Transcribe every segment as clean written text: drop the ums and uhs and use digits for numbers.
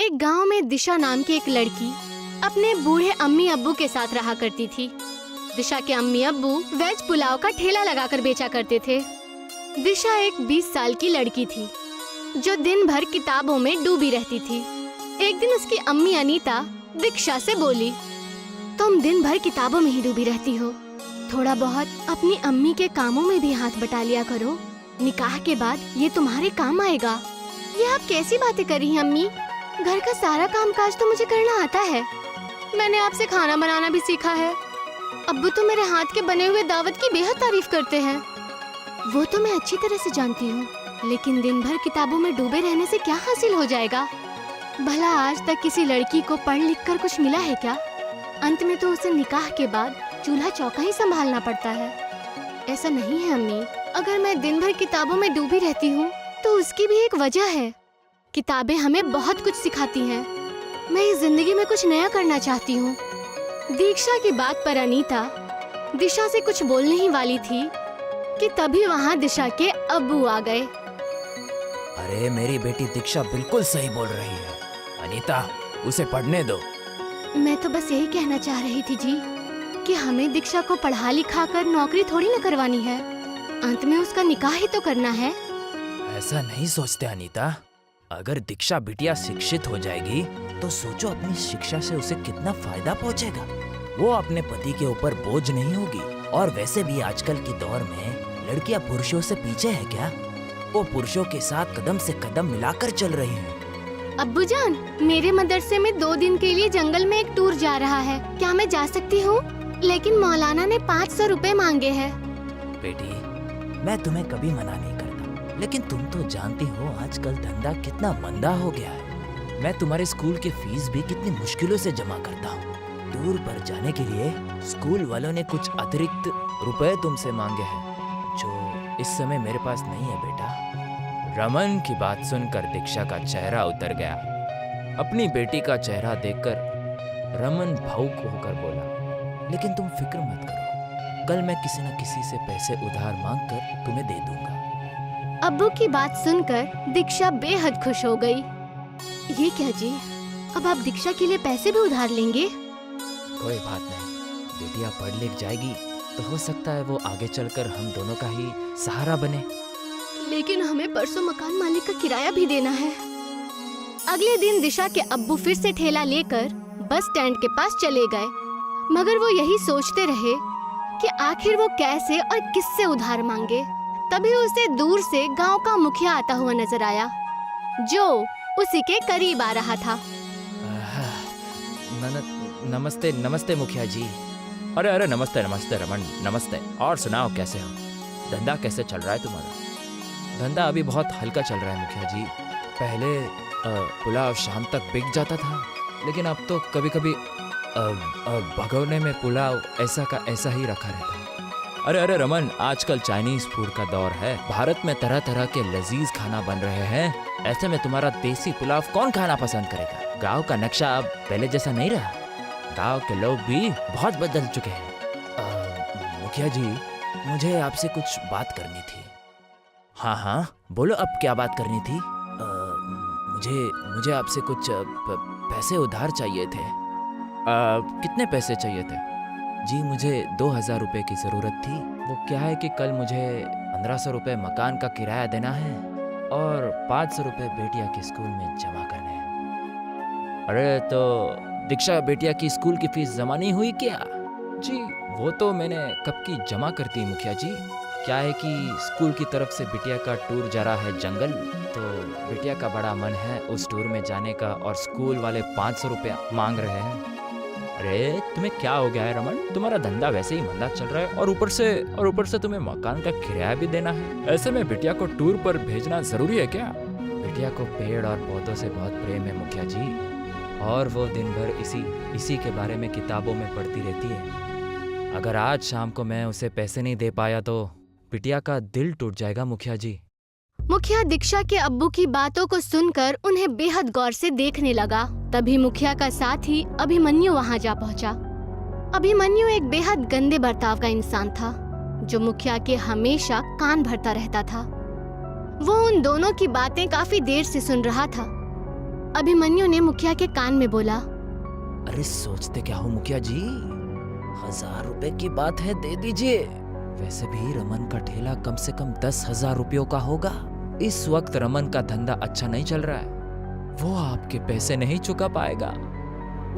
एक गांव में दिशा नाम की एक लड़की अपने बूढ़े अम्मी अब्बू के साथ रहा करती थी। दिशा के अम्मी अब्बू वेज पुलाव का ठेला लगाकर बेचा करते थे। दिशा एक 20 साल की लड़की थी जो दिन भर किताबों में डूबी रहती थी। एक दिन उसकी अम्मी अनीता दीक्षा से बोली, तुम दिन भर किताबों में ही डूबी रहती हो, थोड़ा बहुत अपनी अम्मी के कामों में भी हाथ बटा लिया करो, निकाह के बाद ये तुम्हारे काम आएगा। ये आप कैसी बातें कर रही हैं अम्मी? घर का सारा कामकाज तो मुझे करना आता है। मैंने आपसे खाना बनाना भी सीखा है। अब्बू तो मेरे हाथ के बने हुए दावत की बेहद तारीफ करते हैं। वो तो मैं अच्छी तरह से जानती हूँ, लेकिन दिन भर किताबों में डूबे रहने से क्या हासिल हो जाएगा? भला आज तक किसी लड़की को पढ़ लिख कर कुछ मिला है क्या? अंत में तो उसे निकाह के बाद चूल्हा चौका ही संभालना पड़ता है। ऐसा नहीं है अम्मी, अगर मैं दिन भर किताबों में डूबी रहती हूँ तो उसकी भी एक वजह है। किताबें हमें बहुत कुछ सिखाती हैं। मैं इस जिंदगी में कुछ नया करना चाहती हूँ। दीक्षा की बात पर अनीता दिशा से कुछ बोलने ही वाली थी कि तभी वहाँ दिशा के अब्बू आ गए। अरे मेरी बेटी दीक्षा बिल्कुल सही बोल रही है। अनीता, उसे पढ़ने दो। मैं तो बस यही कहना चाह रही थी जी कि हमें दीक्षा को पढ़ा लिखा कर नौकरी थोड़ी न करवानी है, अंत में उसका निकाह ही तो करना है। ऐसा नहीं सोचते अनीता। अगर दीक्षा बिटिया शिक्षित हो जाएगी तो सोचो अपनी शिक्षा से उसे कितना फायदा पहुंचेगा। वो अपने पति के ऊपर बोझ नहीं होगी। और वैसे भी आजकल के दौर में लड़कियां पुरुषों से पीछे है क्या? वो पुरुषों के साथ कदम से कदम मिलाकर चल रही हैं। अब्बूजान, मेरे मदरसे में 2 दिन के लिए जंगल में एक टूर जा रहा है, क्या मैं जा सकती हूँ? लेकिन मौलाना ने 500 रुपए मांगे हैं। बेटी, मैं तुम्हें कभी मना नहीं करता, लेकिन तुम तो जानती हो आजकल धंधा कितना मंदा हो गया है। मैं तुम्हारे स्कूल की फीस भी कितनी मुश्किलों से जमा करता हूँ। टूर पर जाने के लिए स्कूल वालों ने कुछ अतिरिक्त रुपए तुमसे मांगे हैं, जो इस समय मेरे पास नहीं है बेटा। रमन की बात सुनकर दीक्षा का चेहरा उतर गया। अपनी बेटी का चेहरा देखकर रमन भावुक होकर बोला, लेकिन तुम फिक्र मत करो, कल मैं किसी न किसी से पैसे उधार मांगकर तुम्हें दे दूंगा। अब्बू की बात सुनकर दीक्षा बेहद खुश हो गई। ये क्या जी, अब आप दीक्षा के लिए पैसे भी उधार लेंगे? कोई बात नहीं, बेटिया पढ़ लिख जाएगी तो हो सकता है वो आगे चलकर हम दोनों का ही सहारा बने। लेकिन हमें परसों मकान मालिक का किराया भी देना है। अगले दिन दिशा के अब्बू फिर से ठेला लेकर बस स्टैंड के पास चले गए, मगर वो यही सोचते रहे कि आखिर वो कैसे और किससे उधार मांगे। तभी उसे दूर से गांव का मुखिया आता हुआ नजर आया, जो उसी के करीब आ रहा था। नमस्ते नमस्ते मुखिया जी। अरे अरे नमस्ते नमस्ते रमन, नमस्ते। और सुनाओ, कैसे हो? धंधा कैसे चल रहा है तुम्हारा? धंधा अभी बहुत हल्का चल रहा है मुखिया जी। पहले पुलाव शाम तक बिक जाता था, लेकिन अब तो कभी कभी भगोने में पुलाव ऐसा का ऐसा ही रखा रहता है। अरे अरे रमन, आजकल चाइनीज फूड का दौर है। भारत में तरह तरह के लजीज खाना बन रहे हैं। ऐसे में तुम्हारा देसी पुलाव कौन खाना पसंद करेगा? गांव का नक्शा अब पहले जैसा नहीं रहा। गांव के लोग भी बहुत बदल चुके हैं। मुखिया जी, मुझे आपसे कुछ बात करनी थी। हाँ हाँ बोलो, अब क्या बात करनी थी? मुझे आपसे कुछ पैसे उधार चाहिए थे। कितने पैसे चाहिए थे? जी मुझे 2000 रुपये की ज़रूरत थी। वो क्या है कि कल मुझे 1500 रुपये मकान का किराया देना है और 500 रुपये बेटिया के स्कूल में जमा करने हैं। अरे तो दीक्षा बेटिया की स्कूल की फीस जमा नहीं हुई क्या? जी वो तो मैंने कब की जमा कर दी मुखिया जी। क्या है कि स्कूल की तरफ से बिटिया का टूर जा रहा है जंगल, तो बिटिया का बड़ा मन है उस टूर में जाने का, और स्कूल वाले 500 रुपये मांग रहे हैं। अरे तुम्हें क्या हो गया है रमन? तुम्हारा धंधा वैसे ही मंदा चल रहा है और ऊपर से तुम्हें मकान का किराया भी देना है। ऐसे में बिटिया को टूर पर भेजना जरूरी है क्या? बिटिया को पेड़ और पौधों से बहुत प्रेम है मुखिया जी, और वो दिन भर इसी के बारे में किताबों में पढ़ती रहती है। अगर आज शाम को मैं उसे पैसे नहीं दे पाया तो बिटिया का दिल टूट जाएगा मुखिया जी। मुखिया दीक्षा के अब्बू की बातों को सुनकर उन्हें बेहद गौर से देखने लगा। तभी मुखिया का साथी अभिमन्यु वहां जा पहुंचा। अभिमन्यु एक बेहद गंदे बर्ताव का इंसान था, जो मुखिया के हमेशा कान भरता रहता था। वो उन दोनों की बातें काफी देर से सुन रहा था। अभिमन्यु ने मुखिया के कान में बोला। अरे सोचते क्या हो मुखिया जी, 1000 रुपए की बात है, दे दीजिए। वैसे भी रमन का ठेला कम से कम 10,000 रुपयों का होगा। इस वक्त रमन का धंधा अच्छा नहीं चल रहा है, वो आपके पैसे नहीं चुका पाएगा।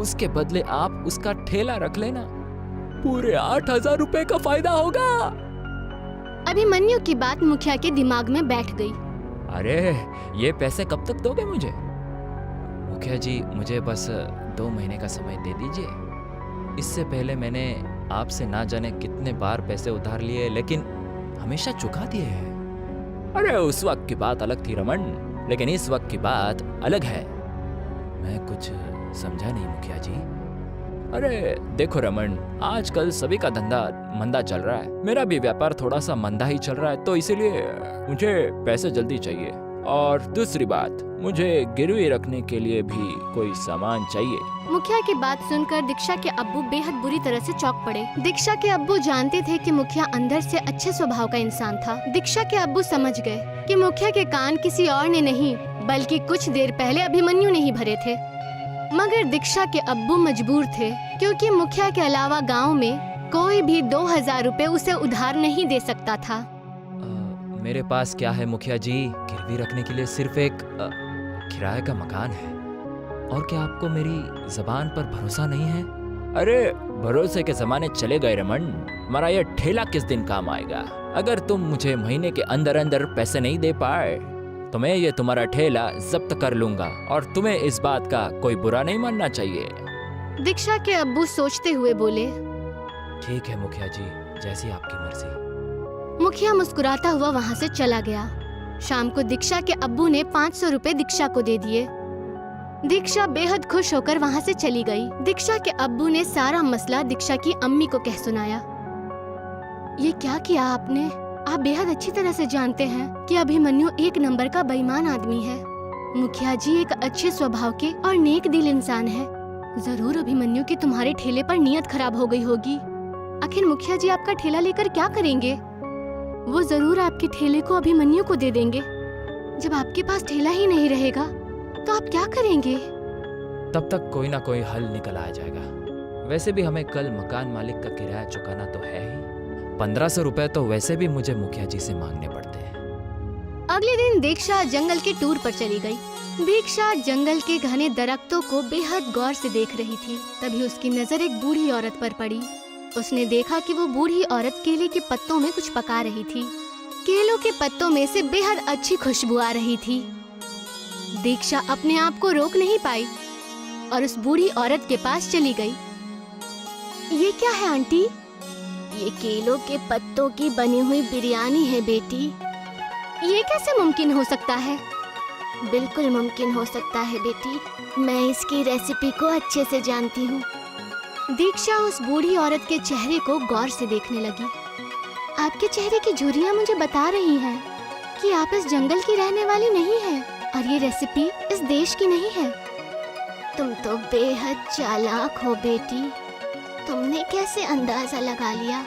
उसके बदले आप उसका ठेला रख लेना, पूरे 8,000 रुपए का फायदा होगा। अभिमन्यु की बात मुखिया के दिमाग में बैठ गई। अरे ये पैसे कब तक दोगे मुझे? मुखिया जी मुझे बस 2 महीने का समय दे दीजिए। इससे पहले मैंने आपसे ना जाने कितने बार पैसे उधार लिए, लेकिन हमेशा चुका दिए हैं। अरे उस वक्त की बात अलग थी रमन, लेकिन इस वक्त की बात अलग है। मैं कुछ समझा नहीं मुखिया जी। अरे देखो रमन, आजकल सभी का धंधा मंदा चल रहा है, मेरा भी व्यापार थोड़ा सा मंदा ही चल रहा है, तो इसीलिए मुझे पैसे जल्दी चाहिए। और दूसरी बात, मुझे गिरवी रखने के लिए भी कोई सामान चाहिए। मुखिया की बात सुनकर दीक्षा के अब्बू बेहद बुरी तरह से चौंक पड़े। दीक्षा के अब्बू जानते थे कि मुखिया अंदर से अच्छे स्वभाव का इंसान था। दीक्षा के अब्बू समझ गए कि मुखिया के कान किसी और ने नहीं, बल्कि कुछ देर पहले अभिमन्यु ने ही भरे थे। मगर दीक्षा के अब्बू मजबूर थे, क्योंकि मुखिया के अलावा गांव में कोई भी 2,000 रुपए उसे उधार नहीं दे सकता था। मेरे पास क्या है मुखिया जी, गिरवी रखने के लिए सिर्फ एक किराए का मकान है। और क्या आपको मेरी जबान पर भरोसा नहीं है? अरे भरोसे के जमाने चले गए रमन, हमारा ये ठेला किस दिन काम आएगा? अगर तुम मुझे महीने के अंदर अंदर पैसे नहीं दे पाए तो मैं ये तुम्हारा ठेला जब्त कर लूंगा, और तुम्हें इस बात का कोई बुरा नहीं मानना चाहिए। दीक्षा के अब्बू सोचते हुए बोले, ठीक है मुखिया जी, जैसी आपकी मर्जी। मुखिया मुस्कुराता हुआ वहाँ से चला गया। शाम को दीक्षा के अब्बू ने 500 रुपए दीक्षा को दे दिए। दीक्षा बेहद खुश होकर वहाँ से चली गई। दीक्षा के अब्बू ने सारा मसला दीक्षा की अम्मी को कह सुनाया। ये क्या किया आपने? आप बेहद अच्छी तरह से जानते हैं कि अभिमन्यु एक नंबर का बेईमान आदमी है। मुखिया जी एक अच्छे स्वभाव के और नेक दिल इंसान है। जरूर अभिमन्यु की तुम्हारे ठेले पर नीयत खराब हो गई होगी। आखिर मुखिया जी आपका ठेला लेकर क्या करेंगे? वो जरूर आपके ठेले को अभिमन्यु को दे देंगे। जब आपके पास ठेला ही नहीं रहेगा तो आप क्या करेंगे? तब तक कोई ना कोई हल निकल आ जाएगा। वैसे भी हमें कल मकान मालिक का किराया चुकाना तो है ही। 1500 रुपए तो वैसे भी मुझे मुखिया जी से मांगने पड़ते हैं। अगले दिन दीक्षा जंगल के टूर पर चली गई। दीक्षा जंगल के घने दरख्तों को बेहद गौर से देख रही थी। तभी उसकी नजर एक बूढ़ी औरत पर पड़ी। उसने देखा कि वो बूढ़ी औरत केले के पत्तों में कुछ पका रही थी। केलों के पत्तों में से बेहद अच्छी खुशबू आ रही थी। दीक्षा अपने आप को रोक नहीं पाई और उस बूढ़ी औरत के पास चली गई। ये क्या है आंटी? ये केलों के पत्तों की बनी हुई बिरयानी है बेटी। ये कैसे मुमकिन हो सकता है? बिल्कुल मुमकिन हो सकता है बेटी, मैं इसकी रेसिपी को अच्छे से जानती हूँ। दीक्षा उस बूढ़ी औरत के चेहरे को गौर से देखने लगी। आपके चेहरे की झुर्रियाँ मुझे बता रही हैं कि आप इस जंगल की रहने वाली नहीं हैं और ये रेसिपी इस देश की नहीं है। तुम तो बेहद चालाक हो बेटी। तुमने कैसे अंदाजा लगा लिया?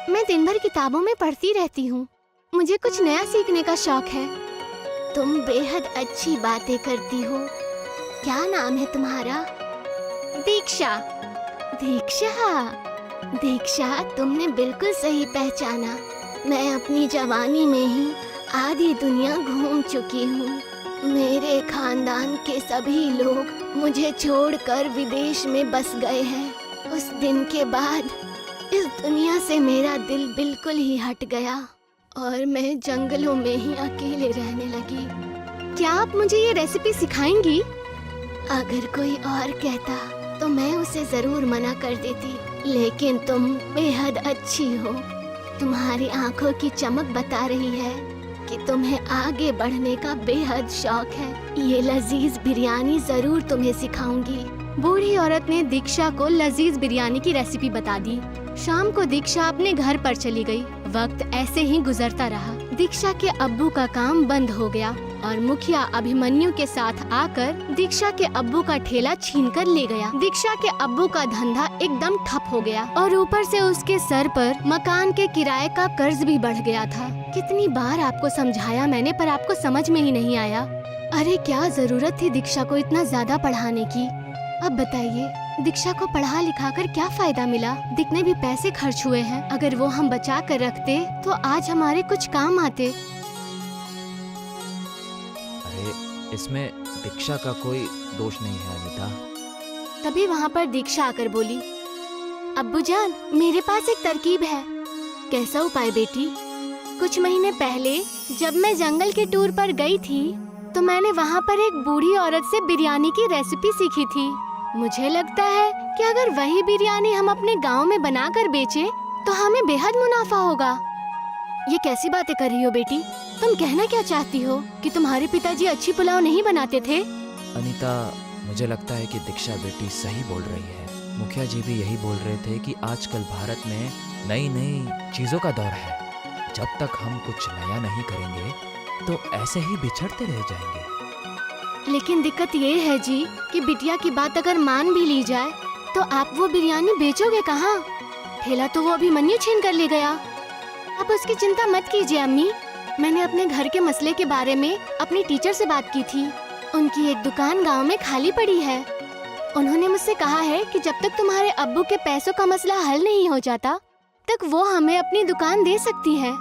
मैं दिन भर किताबों में पढ़ती रहती हूँ, मुझे कुछ नया सीखने का शौक है। तुम बेहद अच्छी बातें करती हो। क्या नाम है तुम्हारा? दीक्षा। दीक्षा, दीक्षा तुमने बिल्कुल सही पहचाना। मैं अपनी जवानी में ही आधी दुनिया घूम चुकी हूँ। मेरे खानदान के सभी लोग मुझे छोड़कर विदेश में बस गए हैं। उस दिन के बाद इस दुनिया से मेरा दिल बिल्कुल ही हट गया और मैं जंगलों में ही अकेले रहने लगी। क्या आप मुझे ये रेसिपी सिखाएंगी? अगर कोई और कहता तो मैं उसे जरूर मना कर देती, लेकिन तुम बेहद अच्छी हो। तुम्हारी आंखों की चमक बता रही है कि तुम्हें आगे बढ़ने का बेहद शौक है। ये लजीज बिरयानी जरूर तुम्हें सिखाऊंगी। बूढ़ी औरत ने दीक्षा को लजीज बिरयानी की रेसिपी बता दी। शाम को दीक्षा अपने घर पर चली गई। वक्त ऐसे ही गुजरता रहा। दीक्षा के अब्बू का काम बंद हो गया और मुखिया अभिमन्यु के साथ आकर दीक्षा के अब्बू का ठेला छीनकर ले गया। दीक्षा के अब्बू का धंधा एकदम ठप हो गया और ऊपर से उसके सर पर मकान के किराए का कर्ज भी बढ़ गया था। कितनी बार आपको समझाया मैंने, पर आपको समझ में ही नहीं आया। अरे क्या जरूरत थी दीक्षा को इतना ज्यादा पढ़ाने की। अब बताइए, दीक्षा को पढ़ा लिखा कर क्या फायदा मिला? जितने भी पैसे खर्च हुए हैं, अगर वो हम बचा कर रखते तो आज हमारे कुछ काम आते। अरे इसमें दीक्षा का कोई दोष नहीं है अनीता। तभी वहाँ पर दीक्षा आकर बोली, अब्बू जान, मेरे पास एक तरकीब है। कैसा उपाय बेटी? कुछ महीने पहले जब मैं जंगल के टूर पर गई थी तो मैंने वहाँ पर एक बूढ़ी औरत से बिरयानी की रेसिपी सीखी थी। मुझे लगता है कि अगर वही बिरयानी हम अपने गांव में बनाकर बेचें तो हमें बेहद मुनाफा होगा। ये कैसी बातें कर रही हो बेटी? तुम कहना क्या चाहती हो कि तुम्हारे पिताजी अच्छी पुलाव नहीं बनाते थे? अनीता, मुझे लगता है कि दीक्षा बेटी सही बोल रही है। मुखिया जी भी यही बोल रहे थे कि आजकल भारत में नई नई चीजों का दौर है। जब तक हम कुछ नया नहीं करेंगे तो ऐसे ही बिछड़ते रह जाएंगे। लेकिन दिक्कत ये है जी कि बिटिया की बात अगर मान भी ली जाए तो आप वो बिरयानी बेचोगे कहाँ? ठेला तो वो अभिमन्यु छीन कर ले गया। आप उसकी चिंता मत कीजिए अम्मी। मैंने अपने घर के मसले के बारे में अपनी टीचर से बात की थी। उनकी एक दुकान गांव में खाली पड़ी है। उन्होंने मुझसे कहा है कि जब तक तुम्हारे अब्बू के पैसों का मसला हल नहीं हो जाता तक वो हमें अपनी दुकान दे सकती है।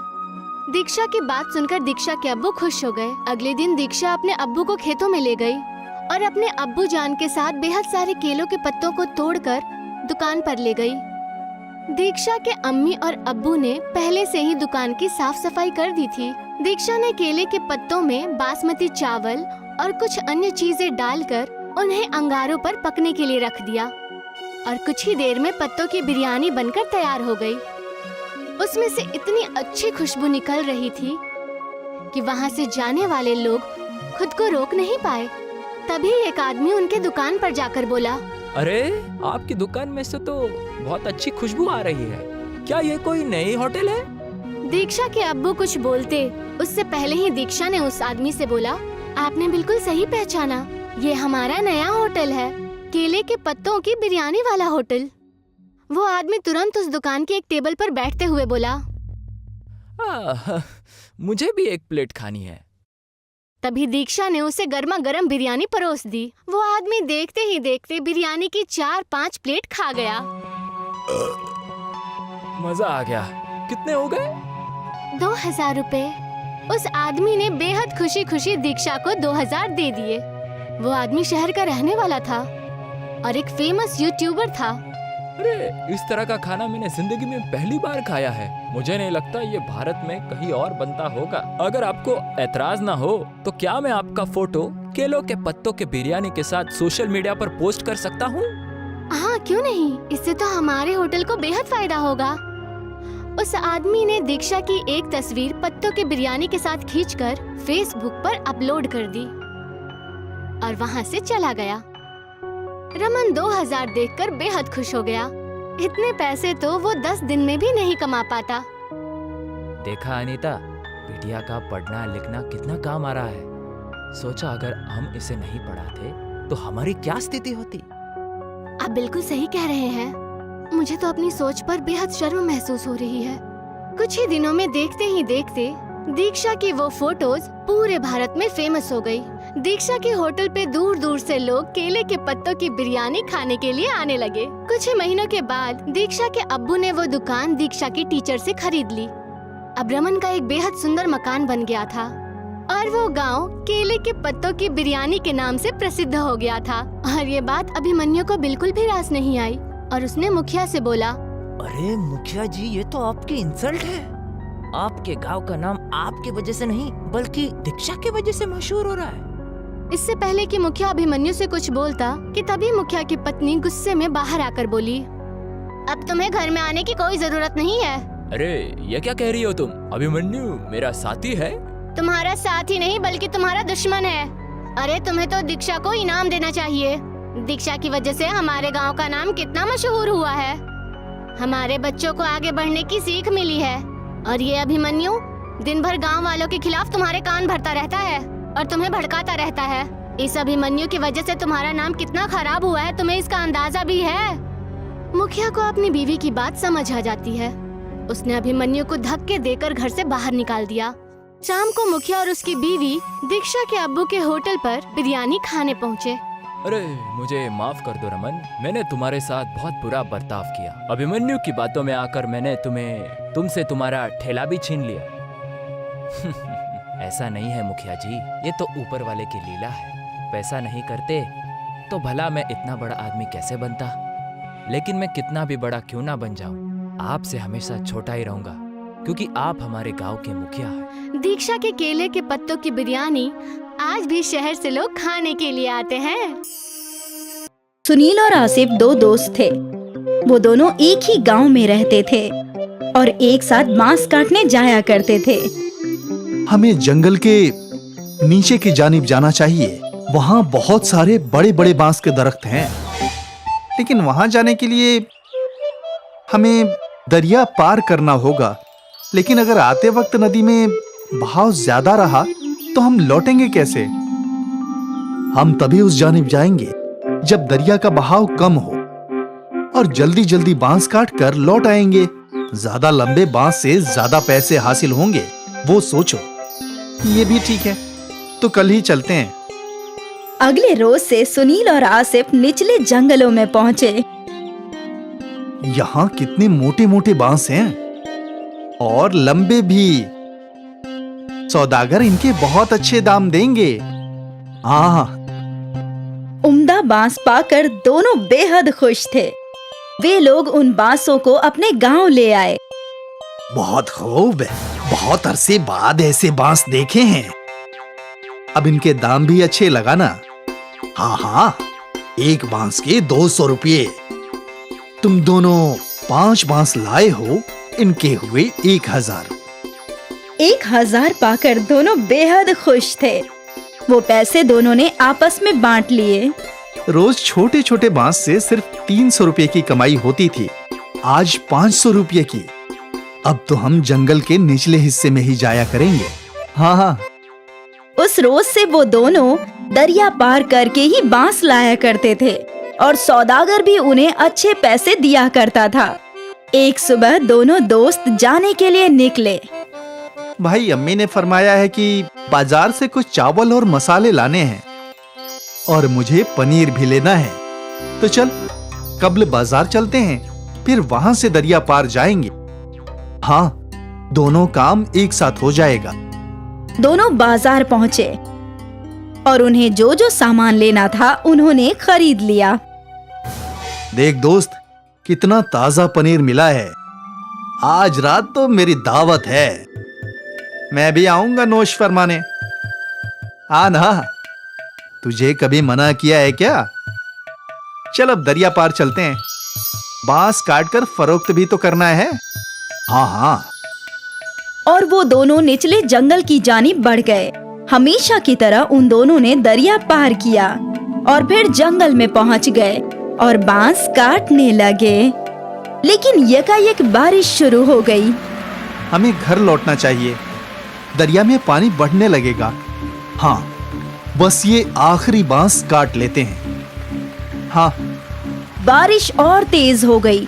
दीक्षा की बात सुनकर दीक्षा के अब्बू खुश हो गए। अगले दिन दीक्षा अपने अब्बू को खेतों में ले गई और अपने अब्बू जान के साथ बेहद सारे केलों के पत्तों को तोड़कर दुकान पर ले गई। दीक्षा के अम्मी और अब्बू ने पहले से ही दुकान की साफ सफाई कर दी थी। दीक्षा ने केले के पत्तों में बासमती चावल और कुछ अन्य चीजें डालकर उन्हें अंगारों पर पकने के लिए रख दिया और कुछ ही देर में पत्तों की बिरयानी बनकर तैयार हो गई। उसमें से इतनी अच्छी खुशबू निकल रही थी कि वहाँ से जाने वाले लोग खुद को रोक नहीं पाए। तभी एक आदमी उनके दुकान पर जाकर बोला, अरे आपकी दुकान में से तो बहुत अच्छी खुशबू आ रही है। क्या ये कोई नई होटल है? दीक्षा के अब्बू कुछ बोलते उससे पहले ही दीक्षा ने उस आदमी से बोला, आपने बिल्कुल सही पहचाना, ये हमारा नया होटल है, केले के पत्तों की बिरयानी वाला होटल। वो आदमी तुरंत उस दुकान के एक टेबल पर बैठते हुए बोला, मुझे भी एक प्लेट खानी है। तभी दीक्षा ने उसे गर्मा गर्म बिरयानी परोस दी। वो आदमी देखते ही देखते बिरयानी की 4-5 प्लेट खा गया। मजा आ गया। कितने हो गए? 2000 रुपए। उस आदमी ने बेहद खुशी खुशी दीक्षा को 2000 दे दिए। वो आदमी शहर का रहने वाला था और एक फेमस यूट्यूबर था। अरे इस तरह का खाना मैंने जिंदगी में पहली बार खाया है। मुझे नहीं लगता ये भारत में कहीं और बनता होगा। अगर आपको एतराज ना हो तो क्या मैं आपका फोटो केलों के पत्तों के बिरयानी के साथ सोशल मीडिया पर पोस्ट कर सकता हूँ? हाँ, क्यों नहीं। इससे तो हमारे होटल को बेहद फायदा होगा। उस आदमी ने दीक्षा की एक तस्वीर पत्तों के बिरयानी के साथ खींचकर फेसबुक पर अपलोड कर दी और वहाँ से चला गया। रमन 2000 देखकर बेहद खुश हो गया। इतने पैसे तो वो 10 दिन में भी नहीं कमा पाता। देखा अनीता, बिटिया का पढ़ना लिखना कितना काम आ रहा है। सोचा अगर हम इसे नहीं पढ़ाते तो हमारी क्या स्थिति होती। आप बिल्कुल सही कह रहे हैं। मुझे तो अपनी सोच पर बेहद शर्म महसूस हो रही है। कुछ ही दिनों में देखते ही देखते दीक्षा की वो फोटोज पूरे भारत में फेमस हो गई। दीक्षा के होटल पे दूर दूर से लोग केले के पत्तों की बिरयानी खाने के लिए आने लगे। कुछ ही महीनों के बाद दीक्षा के अब्बू ने वो दुकान दीक्षा की टीचर से खरीद ली। अब रमन का एक बेहद सुंदर मकान बन गया था और वो गांव केले के पत्तों की बिरयानी के नाम से प्रसिद्ध हो गया था। और ये बात अभिमन्यु को बिल्कुल भी रास नहीं आई और उसने मुखिया से बोला, अरे मुखिया जी, ये तो आपकी इंसल्ट है। आपके गांव का नाम आपकी वजह से नहीं बल्कि दीक्षा की वजह से मशहूर हो रहा है। इससे पहले कि मुखिया अभिमन्यु से कुछ बोलता कि तभी मुखिया की पत्नी गुस्से में बाहर आकर बोली, अब तुम्हें घर में आने की कोई जरूरत नहीं है। अरे ये क्या कह रही हो तुम? अभिमन्यु मेरा साथी है। तुम्हारा साथी नहीं बल्कि तुम्हारा दुश्मन है। अरे तुम्हें तो दीक्षा को इनाम देना चाहिए। दीक्षा की वजह से हमारे गांव का नाम कितना मशहूर हुआ है। हमारे बच्चों को आगे बढ़ने की सीख मिली है और ये अभिमन्यु दिन भर गांव वालों के खिलाफ तुम्हारे कान भरता रहता है और तुम्हें भड़काता रहता है। इस अभिमन्यु की वजह से तुम्हारा नाम कितना खराब हुआ है, तुम्हें इसका अंदाजा भी है। मुखिया को अपनी बीवी की बात समझ आ जाती है। उसने अभिमन्यु को धक्के देकर घर से बाहर निकाल दिया शाम को मुखिया और उसकी बीवी दीक्षा के अब्बू के होटल पर बिरयानी खाने पहुँचे। अरे मुझे माफ कर दो रमन, मैंने तुम्हारे साथ बहुत बुरा बर्ताव किया। अभिमन्यु की बातों में आकर मैंने तुमसे तुम्हारा ठेला भी छीन लिया। ऐसा नहीं है मुखिया जी, ये तो ऊपर वाले की लीला है। पैसा नहीं करते तो भला मैं इतना बड़ा आदमी कैसे बनता। लेकिन मैं कितना भी बड़ा क्यों ना बन जाऊं, आपसे हमेशा छोटा ही रहूंगा, क्योंकि आप हमारे गांव के मुखिया हैं। दीक्षा के केले के पत्तों की बिरयानी आज भी शहर से लोग खाने के लिए आते हैं। सुनील और आसिफ दो दोस्त थे। वो दोनों एक ही गांव में रहते थे और एक साथ बांस काटने जाया करते थे। हमें जंगल के नीचे की जानिब जाना चाहिए। वहाँ बहुत सारे बड़े बड़े बांस के दरख्त हैं, लेकिन वहाँ जाने के लिए हमें दरिया पार करना होगा। लेकिन अगर आते वक्त नदी में बहाव ज्यादा रहा तो हम लौटेंगे कैसे? हम तभी उस जानिब जाएंगे जब दरिया का बहाव कम हो और जल्दी जल्दी बांस काट कर लौट आएंगे। ज्यादा लंबे बांस से ज्यादा पैसे हासिल होंगे, वो सोचो। ये भी ठीक है, तो कल ही चलते हैं। अगले रोज से सुनील और आसिफ निचले जंगलों में पहुंचे। यहाँ कितने मोटे मोटे बांस हैं और लंबे भी। सौदागर इनके बहुत अच्छे दाम देंगे। हाँ, उम्दा बांस पाकर दोनों बेहद खुश थे। वे लोग उन बांसों को अपने गांव ले आए। बहुत खूब, बहुत अरसे बाद ऐसे बांस देखे हैं। अब इनके दाम भी अच्छे लगाना। हाँ हाँ, एक बांस के 200 रुपये। तुम दोनों 5 बांस लाए हो, इनके हुए 1000। 1000 पाकर दोनों बेहद खुश थे। वो पैसे दोनों ने आपस में बांट लिए। रोज छोटे छोटे बांस से सिर्फ 300 रुपये की कमाई होती थी, आज 500 रुपये की। अब तो हम जंगल के निचले हिस्से में ही जाया करेंगे। हाँ हाँ। उस रोज से वो दोनों दरिया पार करके ही बांस लाया करते थे और सौदागर भी उन्हें अच्छे पैसे दिया करता था। एक सुबह दोनों दोस्त जाने के लिए निकले। भाई, अम्मी ने फरमाया है कि बाजार से कुछ चावल और मसाले लाने हैं और मुझे पनीर भी लेना है। तो चल कब्ल बाजार चलते हैं, फिर वहां से दरिया पार जाएंगे। हाँ, दोनों काम एक साथ हो जाएगा। दोनों बाजार पहुँचे और उन्हें जो जो सामान लेना था उन्होंने खरीद लिया। देख दोस्त, कितना ताजा पनीर मिला है। आज रात तो मेरी दावत है। मैं भी आऊंगा नोश फरमाने। ना, तुझे कभी मना किया है क्या? चल अब दरिया पार चलते हैं। बांस काटकर फरोख्त भी तो करना है। हाँ हाँ। और वो दोनों निचले जंगल की जानिब बढ़ गए। हमेशा की तरह उन दोनों ने दरिया पार किया और फिर जंगल में पहुंच गए और बांस काटने लगे। लेकिन यकायक बारिश शुरू हो गई। हमें घर लौटना चाहिए, दरिया में पानी बढ़ने लगेगा। हाँ, बस ये आखिरी बांस काट लेते हैं। हाँ। बारिश और तेज हो गई।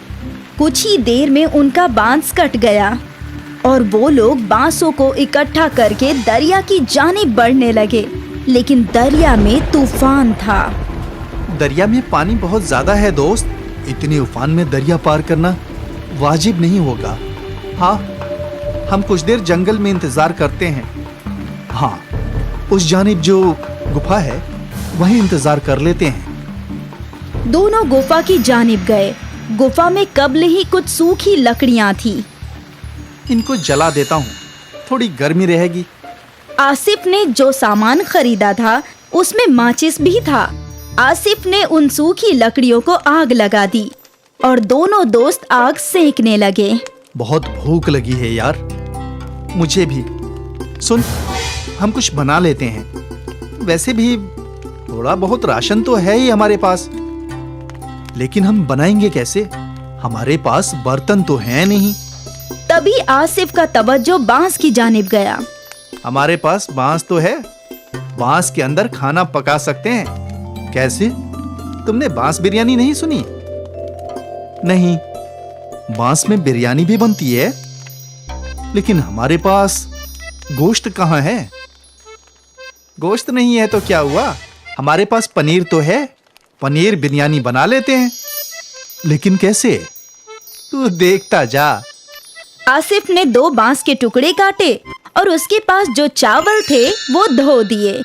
कुछ ही देर में उनका बांस कट गया और वो लोग बांसों को इकट्ठा करके दरिया की जानिब बढ़ने लगे। लेकिन दरिया में तूफान था। दरिया में पानी बहुत ज्यादा है दोस्त। इतने उफान में दरिया पार करना वाजिब नहीं होगा। हाँ, हम कुछ देर जंगल में इंतजार करते हैं। हाँ, उस जानिब जो गुफा है वहीं इंतजार कर लेते हैं। दोनों गुफा की जानिब गए। गुफा में कब्ल ही कुछ सूखी लकड़ियां थी। इनको जला देता हूँ, थोड़ी गर्मी रहेगी। आसिफ ने जो सामान खरीदा था उसमें माचिस भी था। आसिफ ने उन सूखी लकड़ियों को आग लगा दी और दोनों दोस्त आग सेंकने लगे। बहुत भूख लगी है यार, मुझे भी। सुन, हम कुछ बना लेते हैं। वैसे भी थोड़ा बहुत राशन तो है ही हमारे पास, लेकिन हम बनाएंगे कैसे? हमारे पास बर्तन तो है नहीं। तभी आसिफ का तवज्जो बांस की जानिब गया। हमारे पास बांस तो है, बांस के अंदर खाना पका सकते हैं। कैसे? तुमने बांस बिरयानी नहीं सुनी? नहीं, बांस में बिरयानी भी बनती है, लेकिन हमारे पास गोश्त कहाँ है? गोश्त नहीं है तो क्या हुआ, हमारे पास पनीर तो है, पनीर बिरयानी बना लेते हैं। लेकिन कैसे? तू देखता जा। आसिफ ने 2 बांस के टुकड़े काटे और उसके पास जो चावल थे वो धो दिए।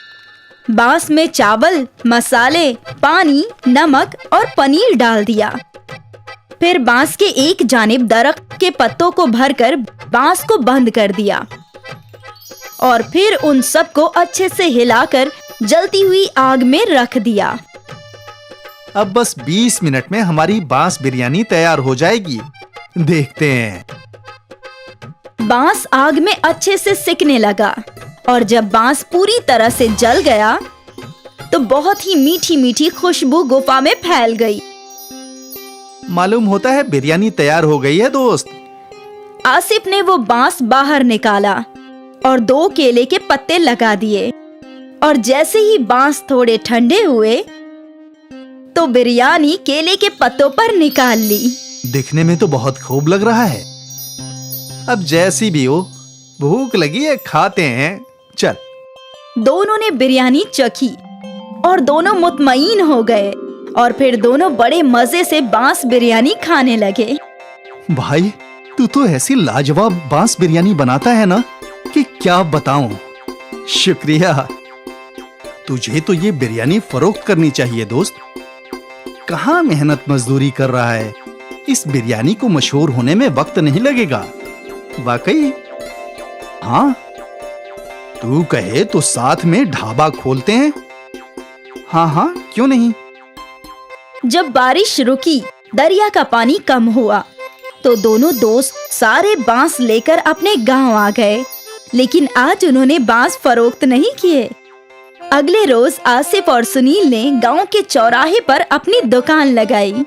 बांस में चावल, मसाले, पानी, नमक और पनीर डाल दिया। फिर बांस के एक जानिब दरख्त के पत्तों को भरकर बांस को बंद कर दिया और फिर उन सबको अच्छे से हिलाकर जलती हुई आग में रख दिया। अब बस 20 मिनट में हमारी बांस बिरयानी तैयार हो जाएगी। देखते हैं। बांस आग में अच्छे से सिकने लगा और जब बांस पूरी तरह से जल गया तो बहुत ही मीठी मीठी खुशबू गुफा में फैल गई। मालूम होता है बिरयानी तैयार हो गई है दोस्त। आसिफ ने वो बांस बाहर निकाला और 2 केले के पत्ते लगा दिए और जैसे ही बांस थोड़े ठंडे हुए तो बिरयानी केले के पत्तों पर निकाल ली। दिखने में तो बहुत खूब लग रहा है। अब जैसी भी हो, भूख लगी है, खाते हैं। चल। दोनों ने बिरयानी चखी और दोनों मुतमईन हो गए और फिर दोनों बड़े मजे से बांस बिरयानी खाने लगे। भाई, तू तो ऐसी लाजवाब बांस बिरयानी बनाता है ना कि क्या बताऊं। शुक्रिया। तुझे तो ये बिरयानी फरोख्त करनी चाहिए दोस्त। कहाँ मेहनत मजदूरी कर रहा है। इस बिरयानी को मशहूर होने में वक्त नहीं लगेगा। वाकई। हाँ, तू कहे तो साथ में ढाबा खोलते हैं। हाँ हाँ, क्यों नहीं। जब बारिश रुकी, दरिया का पानी कम हुआ तो दोनों दोस्त सारे बांस लेकर अपने गांव आ गए। लेकिन आज उन्होंने बांस फरोख्त नहीं किए। अगले रोज आसिफ और सुनील ने गांव के चौराहे पर अपनी दुकान लगाई।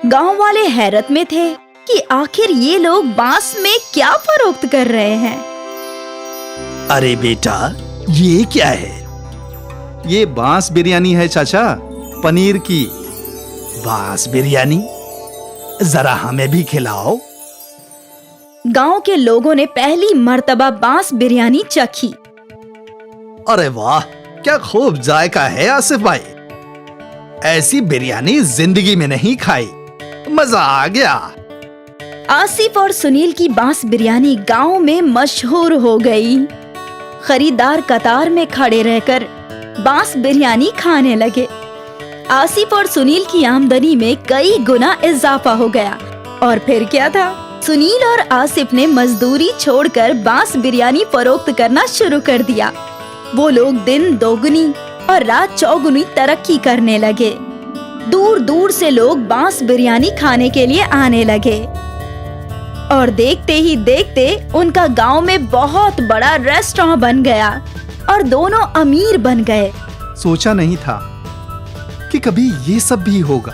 गांव वाले हैरत में थे कि आखिर ये लोग बांस में क्या फरोख्त कर रहे हैं। अरे बेटा, ये क्या है? ये बांस बिरयानी है चाचा, पनीर की। बांस बिरयानी? जरा हमें भी खिलाओ। गांव के लोगों ने पहली मर्तबा बांस बिरयानी चखी। अरे वाह, क्या खूब जायका है आसिफ भाई। ऐसी बिरयानी जिंदगी में नहीं खाई। मजा आ गया। आसिफ और सुनील की बांस बिरयानी गांव में मशहूर हो गई। खरीदार कतार में खड़े रहकर बांस बिरयानी खाने लगे। आसिफ और सुनील की आमदनी में कई गुना इजाफा हो गया। और फिर क्या था, सुनील और आसिफ ने मजदूरी छोड़कर बांस बिरयानी फरोख्त करना शुरू कर दिया। वो लोग दिन दोगुनी और रात चौगुनी तरक्की करने लगे। दूर दूर से लोग बांस बिरयानी खाने के लिए आने लगे और देखते ही देखते उनका गांव में बहुत बड़ा रेस्टोरेंट बन गया और दोनों अमीर बन गए। सोचा नहीं था कि कभी ये सब भी होगा।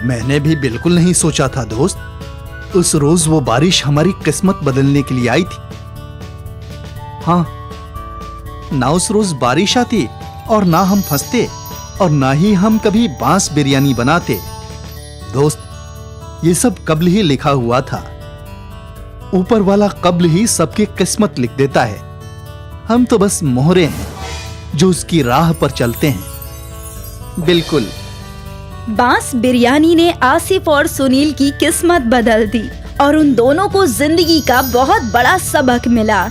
मैंने भी बिल्कुल नहीं सोचा था दोस्त। उस रोज वो बारिश हमारी किस्मत बदलने के लिए आई थी। हाँ, ना उस रोज बारिश आती और ना हम फंसते और ना ही हम कभी बांस बिरयानी बनाते। दोस्त, ये सब कब्ल ही लिखा हुआ था। ऊपर वाला कब्ल ही सबकी किस्मत लिख देता है। हम तो बस मोहरे हैं जो उसकी राह पर चलते हैं। बिल्कुल। बांस बिरयानी ने आसिफ और सुनील की किस्मत बदल दी और उन दोनों को जिंदगी का बहुत बड़ा सबक मिला।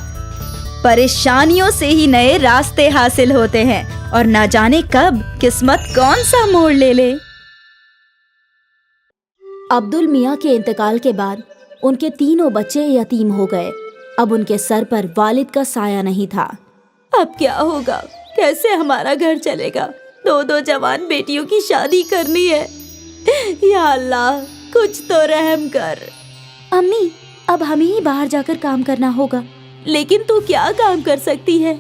परेशानियों से ही नए रास्ते हासिल होते हैं और ना जाने कब किस्मत कौन सा मोड़ ले ले। अब्दुल मियाँ के इंतकाल के बाद उनके तीनों बच्चे यतीम हो गए। अब उनके सर पर वालिद का साया नहीं था। अब क्या होगा, कैसे हमारा घर चलेगा? 2 जवान बेटियों की शादी करनी है। या अल्लाह, कुछ तो रहम कर। अम्मी, अब हमें ही बाहर जाकर काम करना होगा। लेकिन तू क्या काम कर सकती है?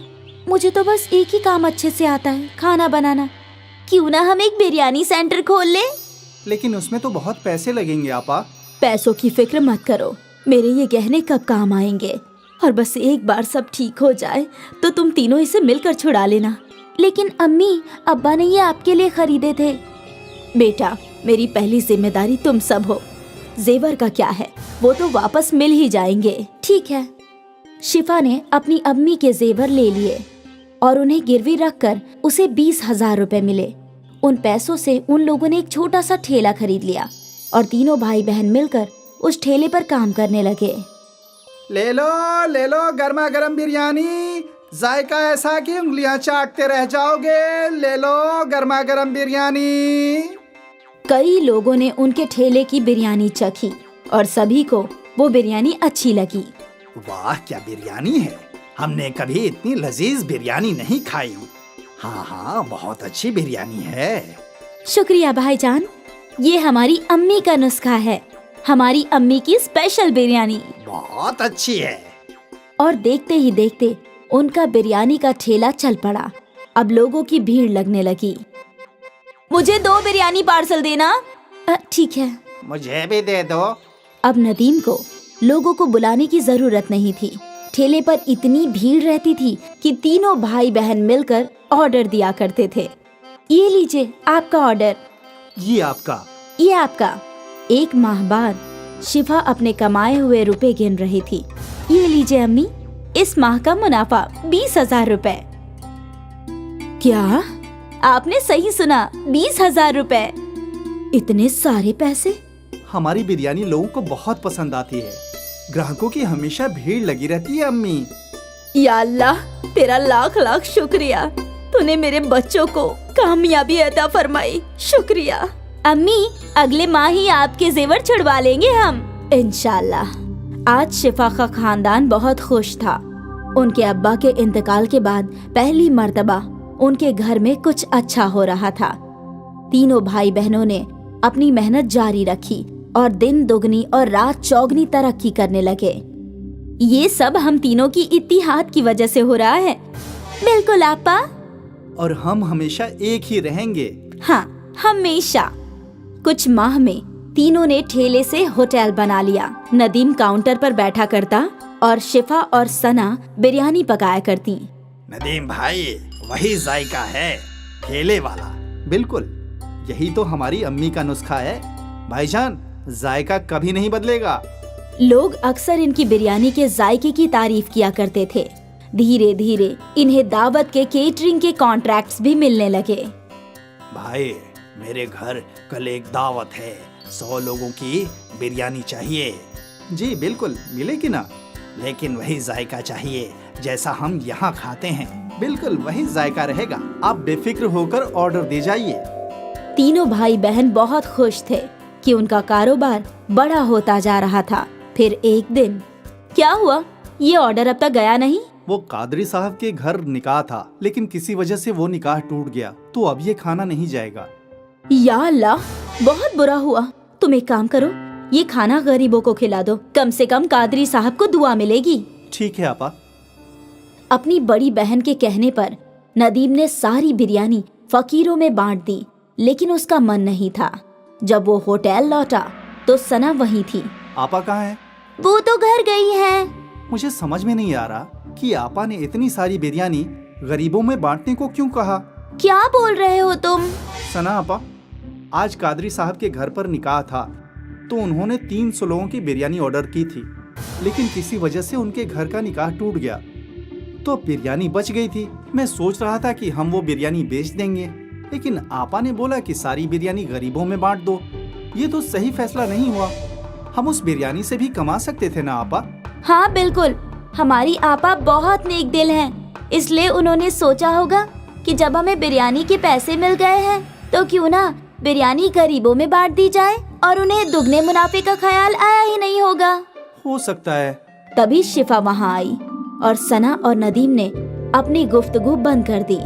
मुझे तो बस एक ही काम अच्छे से आता है, खाना बनाना। क्यों ना हम एक बिरयानी सेंटर खोल ले? लेकिन उसमें तो बहुत पैसे लगेंगे आपा। पैसों की फिक्र मत करो, मेरे ये गहने कब काम आएंगे। और बस एक बार सब ठीक हो जाए तो तुम तीनों इसे मिलकर छुड़ा लेना। लेकिन अम्मी, अब्बा ने ये आपके लिए खरीदे थे। बेटा, मेरी पहली जिम्मेदारी तुम सब हो। जेवर का क्या है, वो तो वापस मिल ही जाएंगे। ठीक है, शिफा ने अपनी अम्मी के जेवर ले लिए और उन्हें गिरवी रखकर उसे 20,000 रुपए मिले। उन पैसों से उन लोगों ने एक छोटा सा ठेला खरीद लिया और तीनों भाई बहन मिलकर उस ठेले पर काम करने लगे। ले लो गर्मा गर्म बिरयानी, जायका ऐसा कि उंगलियां चाटते रह जाओगे। ले लो गर्मा गर्म बिरयानी। कई लोगों ने उनके ठेले की बिरयानी चखी और सभी को वो बिरयानी अच्छी लगी। वाह, क्या बिरयानी है! हमने कभी इतनी लजीज बिरयानी नहीं खाई। हाँ, बहुत अच्छी बिरयानी है। शुक्रिया भाईजान, ये हमारी अम्मी का नुस्खा है, हमारी अम्मी की स्पेशल बिरयानी। बहुत अच्छी है। और देखते ही देखते उनका बिरयानी का ठेला चल पड़ा। अब लोगों की भीड़ लगने लगी। मुझे 2 बिरयानी पार्सल देना। ठीक है। मुझे भी दे दो। अब नदीम को लोगों को बुलाने की जरूरत नहीं थी। ठेले पर इतनी भीड़ रहती थी कि तीनों भाई बहन मिलकर ऑर्डर दिया करते थे। ये लीजिए आपका ऑर्डर। ये आपका। ये आपका। 1 माह बाद शिफा अपने कमाए हुए रुपए गिन रही थी। ये लीजिए अम्मी, इस माह का मुनाफा 20,000 रुपए। क्या? आपने सही सुना, 20,000 रुपए। इतने सारे पैसे? हमारी बिरयानी लोगों को बहुत पसंद आती है। ग्राहकों की हमेशा भीड़ लगी रहती है अम्मी। या अल्लाह, तेरा लाख लाख शुक्रिया। तूने मेरे बच्चों को कामयाबी अता फरमाई। शुक्रिया। अम्मी, अगले माह ही आपके जेवर छुड़वा लेंगे हम, इंशाल्लाह। आज शिफा का खानदान बहुत खुश था। उनके अब्बा के इंतकाल के बाद पहली मर्तबा उनके घर में कुछ अच्छा हो रहा था। तीनों भाई बहनों ने अपनी मेहनत जारी रखी और दिन दुगनी और रात चौगनी तरक्की करने लगे। ये सब हम तीनों की इत्तिहाद की वजह से हो रहा है। बिल्कुल आपा। और हम हमेशा एक ही रहेंगे। हाँ, हमेशा। कुछ माह में तीनों ने ठेले से होटल बना लिया। नदीम काउंटर पर बैठा करता और शिफा और सना बिरयानी पकाया करती। नदीम भाई, वही जायका है, ठेले वाला। बिल्कुल, यही तो हमारी अम्मी का नुस्खा है। भाईजान, जायका कभी नहीं बदलेगा। लोग अक्सर इनकी बिरयानी के जायके की तारीफ किया करते थे। धीरे धीरे इन्हें दावत के केटरिंग के कॉन्ट्रैक्ट्स भी मिलने लगे। भाई, मेरे घर कल एक दावत है, 100 लोगों की बिरयानी चाहिए। जी बिल्कुल, मिलेगी ना, लेकिन वही जायका चाहिए जैसा हम यहाँ खाते हैं। बिल्कुल वही जायका रहेगा। आप बेफिक्र होकर ऑर्डर दे जाइए। तीनों भाई बहन बहुत खुश थे कि उनका कारोबार बड़ा होता जा रहा था। फिर एक दिन क्या हुआ, ये ऑर्डर अब तक गया नहीं। वो कादरी साहब के घर निकाह था, लेकिन किसी वजह से वो निकाह टूट गया, तो अब ये खाना नहीं जाएगा। या अल्लाह, बहुत बुरा हुआ। तुम एक काम करो, ये खाना गरीबों को खिला दो, कम से कम कादरी साहब को दुआ मिलेगी। ठीक है आपा। अपनी बड़ी बहन के कहने पर नदीम ने सारी बिरयानी फकीरों में बांट दी, लेकिन उसका मन नहीं था। जब वो होटल लौटा तो सना वहीं थी। आपा कहाँ है? वो तो घर गई है। मुझे समझ में नहीं आ रहा कि आपा ने इतनी सारी बिरयानी गरीबों में बांटने को क्यों कहा। क्या बोल रहे हो तुम? सना आपा, आज कादरी साहब के घर पर निकाह था, तो उन्होंने 300 लोगों की बिरयानी ऑर्डर की थी, लेकिन किसी वजह से उनके घर का निकाह टूट गया, तो बिरयानी बच गई थी। मैं सोच रहा था कि हम वो बिरयानी बेच देंगे, लेकिन आपा ने बोला कि सारी बिरयानी गरीबों में बांट दो। ये तो सही फैसला नहीं हुआ। हम उस बिरयानी से भी कमा सकते थे ना आपा। हाँ बिल्कुल, हमारी आपा बहुत नेक दिल हैं, इसलिए उन्होंने सोचा होगा कि जब हमें बिरयानी के पैसे मिल गए हैं तो क्यों ना बिरयानी गरीबों में बांट दी जाए, और उन्हें दुगने मुनाफे का ख्याल आया ही नहीं होगा। हो सकता है। तभी शिफा वहाँ आई और सना और नदीम ने अपनी गुफ्तगू बंद कर दी।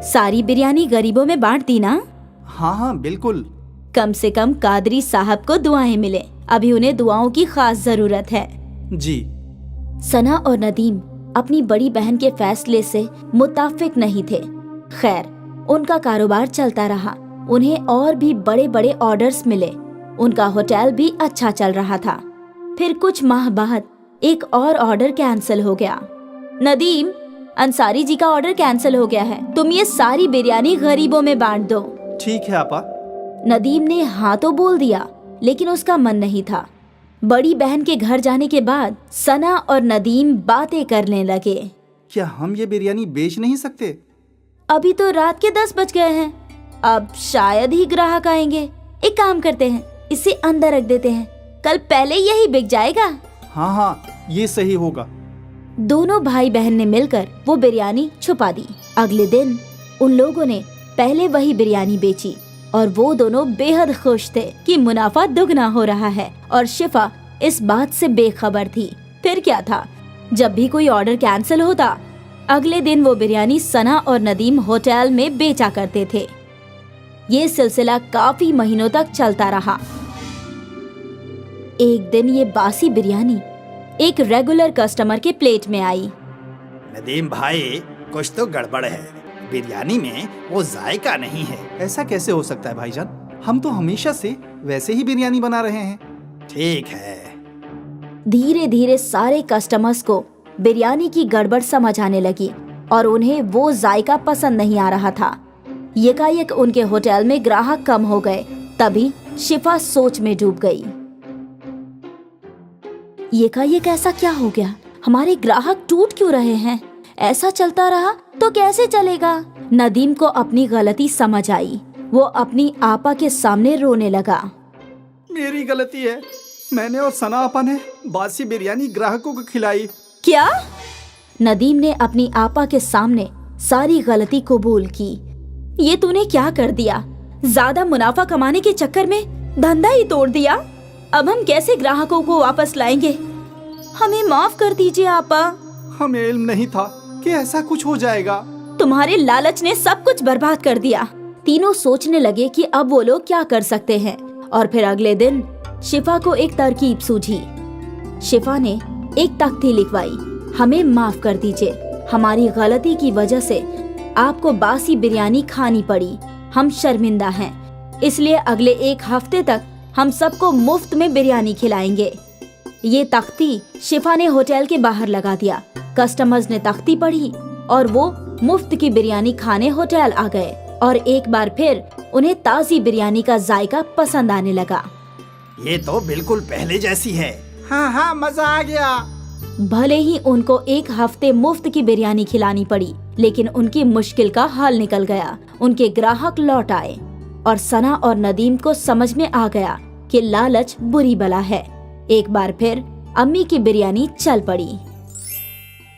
सारी बिरयानी गरीबों में बांट दी ना? हाँ हाँ बिल्कुल। कम से कम कादरी साहब को दुआएं मिले, अभी उन्हें दुआओं की खास जरूरत है। जी। सना और नदीम अपनी बड़ी बहन के फैसले से मुत्ताफिक नहीं थे। खैर, उनका कारोबार चलता रहा। उन्हें और भी बड़े बड़े ऑर्डर्स मिले। उनका होटल भी अच्छा चल रहा था। फिर कुछ माह बाद एक और ऑर्डर कैंसिल हो गया। नदीम, अंसारी जी का ऑर्डर कैंसिल हो गया है, तुम ये सारी बिरयानी गरीबों में बांट दो। ठीक है आपा। नदीम ने हाँ तो बोल दिया, लेकिन उसका मन नहीं था। बड़ी बहन के घर जाने के बाद सना और नदीम बातें करने लगे। क्या हम ये बिरयानी बेच नहीं सकते? अभी तो रात के 10 बज गए हैं, अब शायद ही ग्राहक आएंगे। एक काम करते हैं, इसे अंदर रख देते हैं, कल पहले यही बिक जाएगा। हाँ हाँ, ये सही होगा। दोनों भाई बहन ने मिलकर वो बिरयानी छुपा दी। अगले दिन उन लोगों ने पहले वही बिरयानी बेची और वो दोनों बेहद खुश थे कि मुनाफा दुगना हो रहा है, और शिफा इस बात से बेखबर थी। फिर क्या था, जब भी कोई ऑर्डर कैंसिल होता, अगले दिन वो बिरयानी सना और नदीम होटल में बेचा करते थे। ये सिलसिला काफी महीनों तक चलता रहा। एक दिन ये बासी बिरयानी एक रेगुलर कस्टमर के प्लेट में आई। नदीम भाई, कुछ तो गड़बड़ है, बिरयानी में वो जायका नहीं है। ऐसा कैसे हो सकता है भाईजान? हम तो हमेशा से वैसे ही बिरयानी बना रहे हैं। ठीक है। धीरे धीरे सारे कस्टमर्स को बिरयानी की गड़बड़ समझ आने लगी और उन्हें वो जायका पसंद नहीं आ रहा था। एकाएक उनके होटल में ग्राहक कम हो गए। तभी शिफा सोच में डूब गई। एकाएक ऐसा क्या हो गया? हमारे ग्राहक टूट क्यों रहे हैं? ऐसा चलता रहा तो कैसे चलेगा? नदीम को अपनी गलती समझ आई। वो अपनी आपा के सामने रोने लगा। मेरी गलती है, मैंने और सना आपा ने बासी बिरयानी ग्राहकों को खिलाई। क्या? नदीम ने अपनी आपा के सामने सारी गलती कबूल की। ये तूने क्या कर दिया? ज्यादा मुनाफा कमाने के चक्कर में धंधा ही तोड़ दिया। अब हम कैसे ग्राहकों को वापस लाएंगे? हमें माफ कर दीजिए आपा। हमें इल्म नहीं था कि ऐसा कुछ हो जाएगा। तुम्हारे लालच ने सब कुछ बर्बाद कर दिया। तीनों सोचने लगे कि अब वो लोग क्या कर सकते हैं, और फिर अगले दिन शिफा को एक तरकीब सूझी। शिफा ने एक तख्ती लिखवाई, हमें माफ कर दीजिए, हमारी गलती की वजह से आपको बासी बिरयानी खानी पड़ी, हम शर्मिंदा हैं, इसलिए अगले 1 हफ्ते तक हम सबको मुफ्त में बिरयानी खिलाएंगे। ये तख्ती शिफा ने होटल के बाहर लगा दिया। कस्टमर्स ने तख्ती पढ़ी और वो मुफ्त की बिरयानी खाने होटल आ गए, और एक बार फिर उन्हें ताज़ी बिरयानी का जायका पसंद आने लगा। ये तो बिल्कुल पहले जैसी है। हाँ हाँ, मजा आ गया। भले ही उनको 1 हफ्ते मुफ्त की बिरयानी खिलानी पड़ी, लेकिन उनकी मुश्किल का हल निकल गया। उनके ग्राहक लौट आए और सना और नदीम को समझ में आ गया कि लालच बुरी बला है। एक बार फिर अम्मी की बिरयानी चल पड़ी।